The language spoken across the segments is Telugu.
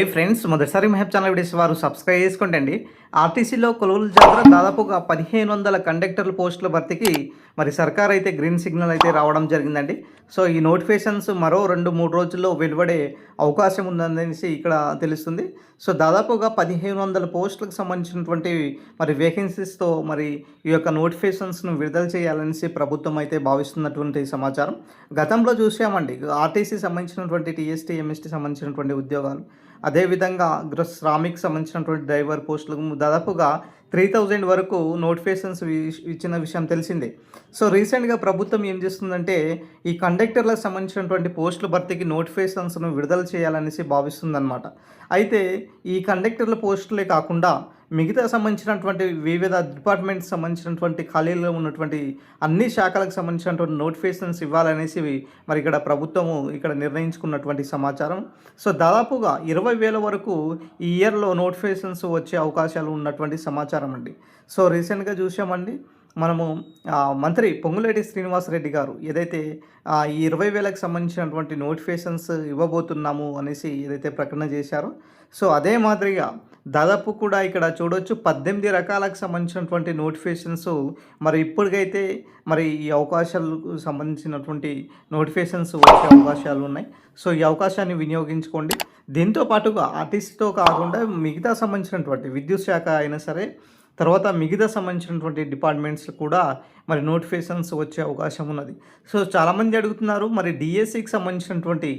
ఏ ఫ్రెండ్స్ మొదటిసారి మహబ్ ఛానల్ వీడియోస్ వారు సబ్స్క్రైబ్ చేసుకోండి. ఆర్టీసీలో కొలువుల జాతర దాదాపుగా 1500 కండక్టర్ల పోస్టుల భర్తీకి మరి సర్కార్ అయితే గ్రీన్ సిగ్నల్ అయితే రావడం జరిగిందండి. సో ఈ నోటిఫికేషన్స్ మరో 2-3 రోజుల్లో వెలువడే అవకాశం ఉందనేసి ఇక్కడ తెలుస్తుంది. సో దాదాపుగా 1500 పోస్టులకు సంబంధించినటువంటి మరి వేకెన్సీస్తో మరి ఈ యొక్క నోటిఫికేషన్స్ను విడుదల చేయాలనేసి ప్రభుత్వం అయితే భావిస్తున్నటువంటి సమాచారం. గతంలో చూసామండి ఆర్టీసీ సంబంధించినటువంటి టీఎస్టీ, ఎంఎస్టీ సంబంధించినటువంటి ఉద్యోగాలు, అదేవిధంగా శ్రామిక్ సంబంధించినటువంటి డ్రైవర్ పోస్టులకు దాదాపుగా 3000 వరకు నోటిఫికేషన్స్ ఇచ్చిన విషయం తెలిసిందే. సో రీసెంట్గా ప్రభుత్వం ఏం చేస్తుందంటే ఈ కండక్టర్లకు సంబంధించినటువంటి పోస్టుల భర్తీకి నోటిఫికేషన్స్ను విడుదల చేయాలనేసి భావిస్తుందన్నమాట. అయితే ఈ కండక్టర్ల పోస్టులే కాకుండా మిగతా సంబంధించినటువంటి వివిధ డిపార్ట్మెంట్స్ సంబంధించినటువంటి ఖాళీల్లో ఉన్నటువంటి అన్ని శాఖలకు సంబంధించినటువంటి నోటిఫికేషన్స్ ఇవ్వాలనేసి మరి ఇక్కడ ప్రభుత్వము ఇక్కడ నిర్ణయించుకున్నటువంటి సమాచారం. సో దాదాపుగా 20,000 వరకు ఈ ఇయర్లో నోటిఫికేషన్స్ వచ్చే అవకాశాలు ఉన్నటువంటి సమాచారం అండి. సో రీసెంట్గా చూసామండి మనము మంత్రి పొంగులేటి శ్రీనివాసరెడ్డి గారు ఏదైతే ఈ 20,000కి సంబంధించినటువంటి నోటిఫికేషన్స్ ఇవ్వబోతున్నాము అనేసి ఏదైతే ప్రకటన చేశారో, సో అదే మాదిరిగా దాదాపు కూడా ఇక్కడ చూడొచ్చు 18 రకాలకు సంబంధించినటువంటి నోటిఫికేషన్స్ మరి ఇప్పటికైతే మరి ఈ అవకాశాలకు సంబంధించినటువంటి నోటిఫికేషన్స్ వచ్చే అవకాశాలు ఉన్నాయి. సో ఈ అవకాశాన్ని వినియోగించుకోండి. దీంతో పాటుగా ఆర్టీసీతో కాకుండా మిగతా సంబంధించినటువంటి విద్యుత్ శాఖ అయినా సరే, తర్వాత మిగతా సంబంధించినటువంటి డిపార్ట్మెంట్స్ కూడా మరి నోటిఫికేషన్స్ వచ్చే అవకాశం ఉన్నది. సో చాలామంది అడుగుతున్నారు మరి డిఎస్సికి సంబంధించినటువంటి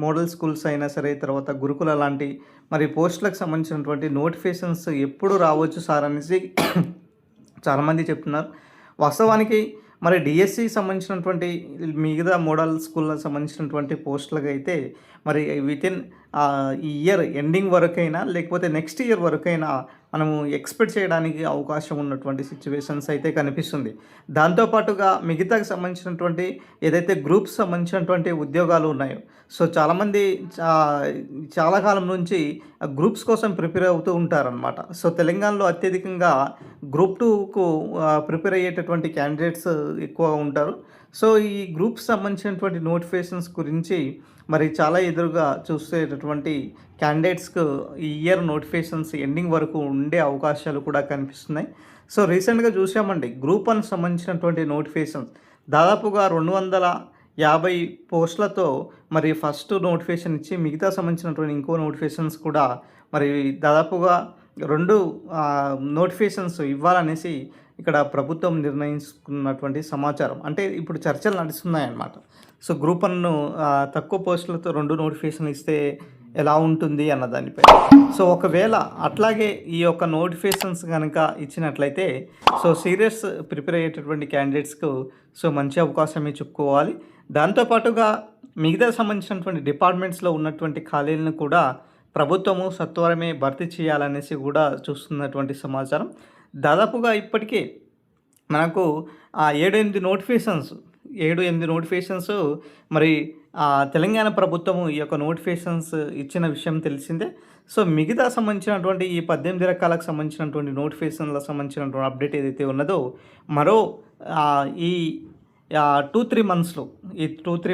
మోడల్ స్కూల్స్ అయినా సరే, తర్వాత గురుకుల లాంటి మరి పోస్టులకు సంబంధించినటువంటి నోటిఫికేషన్స్ ఎప్పుడు రావచ్చు సార్ అనేసి చాలామంది చెప్తున్నారు. వాస్తవానికి మరి డిఎస్సికి సంబంధించినటువంటి మిగతా మోడల్ స్కూళ్ళకు సంబంధించినటువంటి పోస్టులకు అయితే మరి వితిన్ ఈ ఇయర్ ఎండింగ్ వరకైనా లేకపోతే నెక్స్ట్ ఇయర్ వరకైనా మనము ఎక్స్పెక్ట్ చేయడానికి అవకాశం ఉన్నటువంటి సిచ్యువేషన్స్ అయితే కనిపిస్తుంది. దాంతోపాటుగా మిగతాకి సంబంధించినటువంటి ఏదైతే గ్రూప్స్ సంబంధించినటువంటి ఉద్యోగాలు ఉన్నాయో, సో చాలామంది చాలా కాలం నుంచి గ్రూప్స్ కోసం ప్రిపేర్ అవుతూ ఉంటారనమాట. సో తెలంగాణలో అత్యధికంగా గ్రూప్ 2కు ప్రిపేర్ అయ్యేటటువంటి క్యాండిడేట్స్ ఎక్కువ ఉంటారు. సో ఈ గ్రూప్స్ సంబంధించినటువంటి నోటిఫికేషన్స్ గురించి మరి చాలా ఎదురుగా చూసేటటువంటి క్యాండిడేట్స్కు ఈ ఇయర్ నోటిఫికేషన్స్ ఎండింగ్ వరకు ఉండే అవకాశాలు కూడా కనిపిస్తున్నాయి. సో రీసెంట్గా చూసామండి గ్రూప్ 1 సంబంధించినటువంటి నోటిఫికేషన్స్ దాదాపుగా 250 పోస్టులతో మరి ఫస్ట్ నోటిఫికేషన్ ఇచ్చి మిగతా సంబంధించినటువంటి ఇంకో నోటిఫికేషన్స్ కూడా మరి దాదాపుగా 2 నోటిఫికేషన్స్ ఇవ్వాలనేసి ఇక్కడ ప్రభుత్వం నిర్ణయించుకున్నటువంటి సమాచారం. అంటే ఇప్పుడు చర్చలు నడుస్తున్నాయన్నమాట. సో గ్రూప్ 1 తక్కువ పోస్టులతో 2 నోటిఫికేషన్ ఇస్తే ఎలా ఉంటుంది అన్న దానిపై. సో ఒకవేళ అట్లాగే ఈ యొక్క నోటిఫికేషన్స్ కనుక ఇచ్చినట్లయితే సో సీరియస్ ప్రిపేర్ అయ్యేటటువంటి క్యాండిడేట్స్కు సో మంచి అవకాశమే చెప్పుకోవాలి. దాంతోపాటుగా మిగతా సంబంధించినటువంటి డిపార్ట్మెంట్స్లో ఉన్నటువంటి ఖాళీలను కూడా ప్రభుత్వము సత్వరమే భర్తీ చేయాలనేసి కూడా చూస్తున్నటువంటి సమాచారం. దాదాపుగా ఇప్పటికే మనకు 7-8 నోటిఫికేషన్స్ మరి తెలంగాణ ప్రభుత్వము ఈ యొక్క నోటిఫికేషన్స్ ఇచ్చిన విషయం తెలిసిందే. సో మిగతా సంబంధించినటువంటి ఈ 18 రకాలకు సంబంధించినటువంటి నోటిఫికేషన్లకు సంబంధించినటువంటి అప్డేట్ ఏదైతే ఉన్నదో మరో ఈ 2-3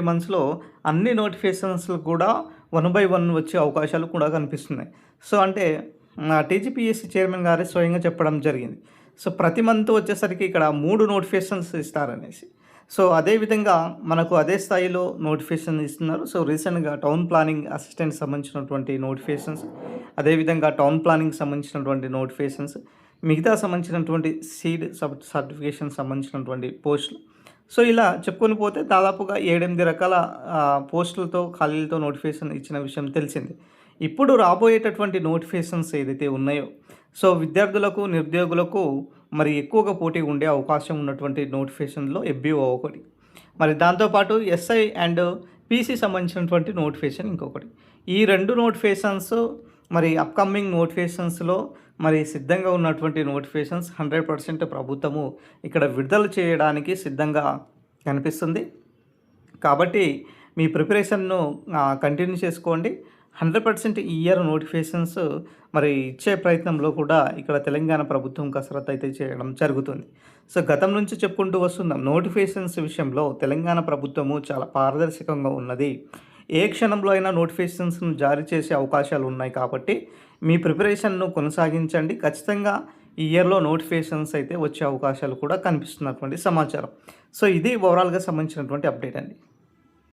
మంత్స్లో అన్ని నోటిఫికేషన్స్లు కూడా 1 by 1 వచ్చే అవకాశాలు కూడా కనిపిస్తున్నాయి. సో అంటే టీజీపీఎస్సీ చైర్మన్ గారే స్వయంగా చెప్పడం జరిగింది. సో ప్రతి మంత్ వచ్చేసరికి ఇక్కడ 3 నోటిఫికేషన్స్ ఇస్తారనేసి. సో అదేవిధంగా మనకు అదే స్థాయిలో నోటిఫికేషన్ ఇస్తున్నారు. సో రీసెంట్గా టౌన్ ప్లానింగ్ అసిస్టెంట్ సంబంధించినటువంటి నోటిఫికేషన్స్, అదేవిధంగా టౌన్ ప్లానింగ్ సంబంధించినటువంటి నోటిఫికేషన్స్, మిగతా సంబంధించినటువంటి సీడ్ సర్టిఫికేషన్ సంబంధించినటువంటి పోస్టులు. సో ఇలా చెప్పుకొని పోతే దాదాపుగా 7-8 రకాల పోస్టులతో ఖాళీలతో నోటిఫికేషన్ ఇచ్చిన విషయం తెలిసింది. ఇప్పుడు రాబోయేటటువంటి నోటిఫికేషన్స్ ఏదైతే ఉన్నాయో సో విద్యార్థులకు, నిరుద్యోగులకు మరి ఎక్కువగా పోటీ ఉండే అవకాశం ఉన్నటువంటి నోటిఫికేషన్లో ఎఫ్బిఓ ఒకటి, మరి దాంతోపాటు ఎస్ఐ అండ్ పీసీ సంబంధించినటువంటి నోటిఫికేషన్ ఇంకొకటి. ఈ 2 నోటిఫికేషన్స్ మరి అప్కమింగ్ నోటిఫికేషన్స్లో మరి సిద్ధంగా ఉన్నటువంటి నోటిఫికేషన్స్ 100% ప్రభుత్వము ఇక్కడ విడుదల చేయడానికి సిద్ధంగా కనిపిస్తుంది. కాబట్టి మీ ప్రిపరేషన్ను కంటిన్యూ చేసుకోండి. 100% ఈ ఇయర్ నోటిఫికేషన్స్ మరి ఇచ్చే ప్రయత్నంలో కూడా ఇక్కడ తెలంగాణ ప్రభుత్వం కసరత్తు అయితే చేయడం జరుగుతుంది. సో గతం నుంచి చెప్పుకుంటూ వస్తున్నాం, నోటిఫికేషన్స్ విషయంలో తెలంగాణ ప్రభుత్వము చాలా పారదర్శకంగా ఉన్నది. ఏ క్షణంలో అయినా నోటిఫికేషన్స్‌ను జారీ చేసే అవకాశాలు ఉన్నాయి కాబట్టి మీ ప్రిపరేషన్‌ను కొనసాగించండి. ఖచ్చితంగా ఈ ఇయర్‌లో నోటిఫికేషన్స్ అయితే వచ్చే అవకాశాలు కూడా కనిపిస్తున్నటువంటి సమాచారం. సో, ఇది ఓవరాల్‌గా సంబంధించినటువంటి అప్డేట్ అండి.